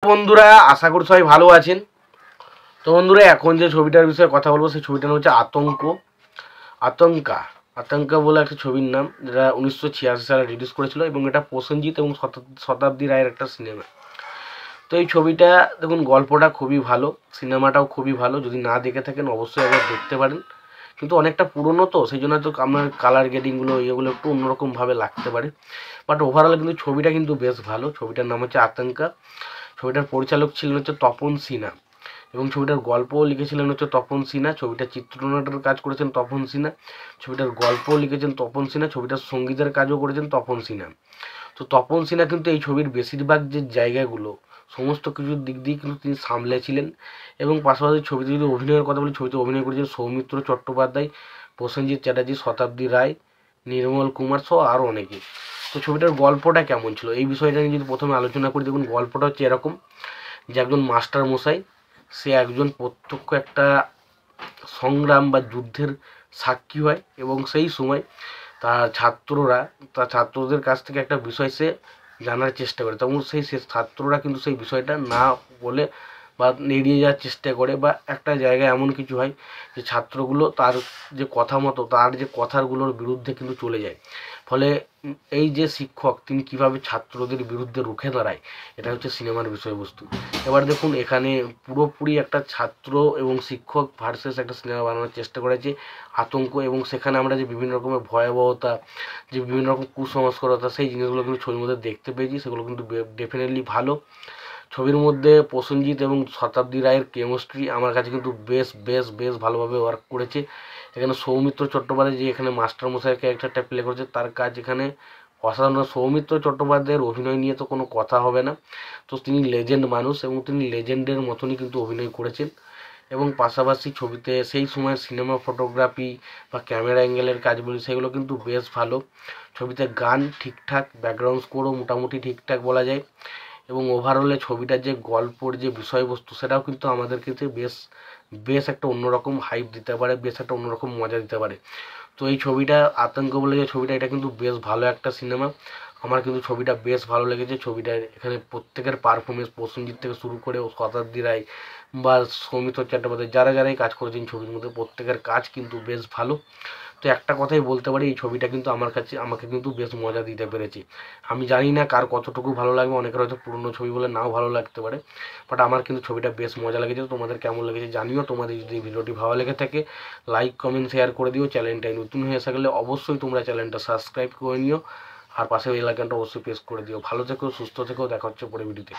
বন্ধুরা, আশা করি সবাই ভালো আছেন। তো বন্ধুরা, এখন যে ছবিটার বিষয়ে কথা বলবো সেই ছবিটার নাম হচ্ছে আতঙ্কা বলে একটা ছবির নাম, যেটা 1986 সালে রিলিজ করেছিল এবং এটা প্রসেনজিৎ এবং শতাব্দী রায়ের একটা সিনেমা। তো এই ছবিটা দেখুন, গল্পটা খুবই ভালো, সিনেমাটাও খুবই ভালো। যদি না দেখে থাকেন অবশ্যই একবার দেখতে পারেন। কিন্তু অনেকটা পুরনো, তো সেই জন্য তো আপনার কালার গ্রেডিংগুলো এগুলো একটু অন্যরকমভাবে লাগতে পারে, বাট ওভারঅল কিন্তু ছবিটা কিন্তু বেশ ভালো। ছবিটার নাম হচ্ছে আতঙ্কা। ছবিটার পরিচালক ছিলেন হচ্ছে তপন সিনহা এবং ছবিটার গল্পও লিখেছিলেন হচ্ছে তপন সিনহা। ছবিটার চিত্রনাট্যের কাজ করেছেন তপন সিনহা, ছবিটার গল্পও লিখেছেন তপন সিনহা, ছবিটার সঙ্গীতের কাজও করেছেন তপন সিনহা। তো তপন সিনহা কিন্তু এই ছবির বেশিরভাগ যে জায়গাগুলো সমস্ত কিছুর দিক দিয়ে কিন্তু তিনি সামলেছিলেন। এবং পাশাপাশি ছবিতে যদি অভিনয়ের কথা বলি, ছবিতে অভিনয় করেছেন সৌমিত্র চট্টোপাধ্যায়, প্রসেনজিৎ চ্যাটার্জি, শতাব্দী রায়, নির্মল কুমার সহ আরও অনেকে। তো ছবিটার গল্পটা কেমন ছিল এই বিষয়টা নিয়ে যদি প্রথমে আলোচনা করি, দেখুন গল্পটা হচ্ছে এরকম যে একজন মাস্টার মশাই, সে একজন প্রত্যক্ষ একটা সংগ্রাম বা যুদ্ধের সাক্ষী হয় এবং সেই সময় তার ছাত্রদের কাছ থেকে একটা বিষয় সে জানার চেষ্টা করে, তখন সেই ছাত্ররা কিন্তু সেই বিষয়টা না বলে বা এড়িয়ে যাওয়ার চেষ্টা করে, বা একটা জায়গায় এমন কিছু হয় যে ছাত্রগুলো তার যে কথা মতো তার যে কথাগুলোর বিরুদ্ধে কিন্তু চলে যায়। ফলে এই যে শিক্ষক তিনি কিভাবে ছাত্রদের বিরুদ্ধে রুখে দাঁড়ায়, এটা হচ্ছে সিনেমার বিষয়বস্তু। এবার দেখুন, এখানে পুরোপুরি একটা ছাত্র এবং শিক্ষক ভার্সেস একটা সিনেমা বানানোর চেষ্টা করেছে আতঙ্ক, এবং সেখানে আমরা যে বিভিন্ন রকমের ভয়াবহতা, যে বিভিন্ন রকম কুসংস্কারতা, সেই জিনিসগুলো কিন্তু ছবির মধ্যে দেখতে পেয়েছি। সেগুলো কিন্তু ডেফিনেটলি ভালো। ছবির মধ্যে প্রসেনজিৎ এবং শতাব্দী রায়ের কেমিস্ট্রি আমার কাছে কিন্তু বেশ ভালোভাবে ওয়ার্ক করেছে। এখানে সৌমিত্র চট্টোপাধ্যায় যে এখানে মাস্টারমশাই ক্যারেক্টারটা প্লে করেছে, তার কাজ এখানে অসাধারণ। সৌমিত্র চট্টোপাধ্যায়ের অভিনয় নিয়ে তো কোনো কথা হবে না, তো তিনি লেজেন্ড মানুষ এবং তিনি লেজেন্ডের মতনই কিন্তু অভিনয় করেছেন। এবং পাশাপাশি ছবিতে সেই সময়ের সিনেমা ফটোগ্রাফি বা ক্যামেরা অ্যাঙ্গেলের কাজগুলি সেগুলো কিন্তু বেশ ভালো। ছবিতে গান ঠিকঠাক, ব্যাকগ্রাউন্ড স্কোরও মোটামুটি ঠিকঠাক বলা যায়। এবং ওভারঅলে ছবিটার যে গল্পর যে বিষয়বস্তু সেটাও কিন্তু আমাদের ক্ষেত্রে বেশ বেশ একটা অন্যরকম হাইপ দিতে পারে, বেশ একটা অন্যরকম মজা দিতে পারে। তো এই ছবিটা আতঙ্ক বলে যে ছবিটা, এটা কিন্তু বেশ ভালো একটা সিনেমা। আমার কিন্তু ছবিটা বেশ ভালো লেগেছে। ছবিটার এখানে প্রত্যেকের পারফরমেন্স, প্রসেনজিৎ থেকে শুরু করে শতাব্দী রায় বা সৌমিত্র চট্টোপাধ্যায়, যারাই কাজ করেছেন ছবির মধ্যে, প্রত্যেকের কাজ কিন্তু বেশ ভালো। তো একটা কথাই বলতে পারি, এই ছবিটা কিন্তু আমাকে কিন্তু বেশ মজা দিতে পেরেছে। আমি জানি না কার কতটুকু ভালো লাগবে, অনেকের হয়তো পুরনো ছবি বলে নাও ভালো লাগতে পারে, বাট আমার কিন্তু ছবিটা বেশ মজা লেগেছে। তোমাদের কেমন লেগেছে জানিও। তোমাদের যদি ভিডিওটি ভালো লেগে থাকে লাইক কমেন্ট শেয়ার করে দিও। চ্যানেলটায় নতুন হয়ে থাকলে অবশ্যই তোমরা চ্যানেলটা সাবস্ক্রাইব করে নিও, আর পাশে বেল আইকনটা অবশ্যই প্রেস করে দিও। ভালো থেকো, সুস্থ থেকো, দেখা হচ্ছে পরে ভিডিওতে।